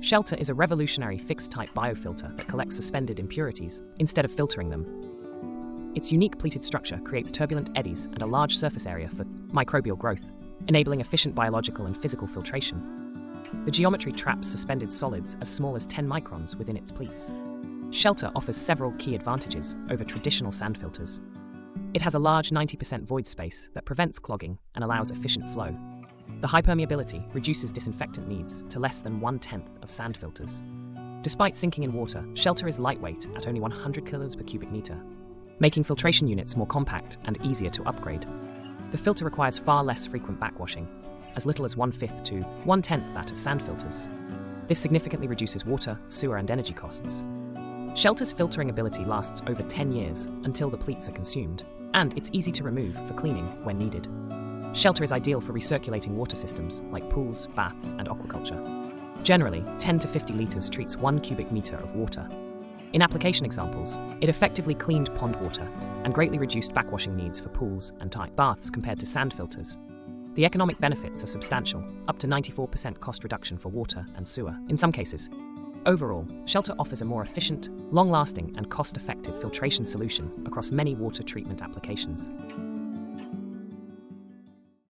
Shelter is a revolutionary fixed-type biofilter that collects suspended impurities instead of filtering them. Its unique pleated structure creates turbulent eddies and a large surface area for microbial growth, enabling efficient biological and physical filtration. The geometry traps suspended solids as small as 10 microns within its pleats. Shelter offers several key advantages over traditional sand filters. It has a large 90% void space that prevents clogging and allows efficient flow. The high permeability reduces disinfectant needs to less than 1/10 of sand filters. Despite sinking in water, Shelter is lightweight at only 100 kilos per cubic meter, making filtration units more compact and easier to upgrade. The filter requires far less frequent backwashing, as little as 1/5 to 1/10 that of sand filters. This significantly reduces water, sewer, and energy costs. Shelter's filtering ability lasts over 10 years until the pleats are consumed, and it's easy to remove for cleaning when needed. Shelter is ideal for recirculating water systems like pools, baths, and aquaculture. Generally, 10 to 50 liters treats 1 cubic meter of water. In application examples, it effectively cleaned pond water and greatly reduced backwashing needs for pools and tight baths compared to sand filters. The economic benefits are substantial, up to 94% cost reduction for water and sewer in some cases. Overall, Shelter offers a more efficient, long-lasting, and cost-effective filtration solution across many water treatment applications.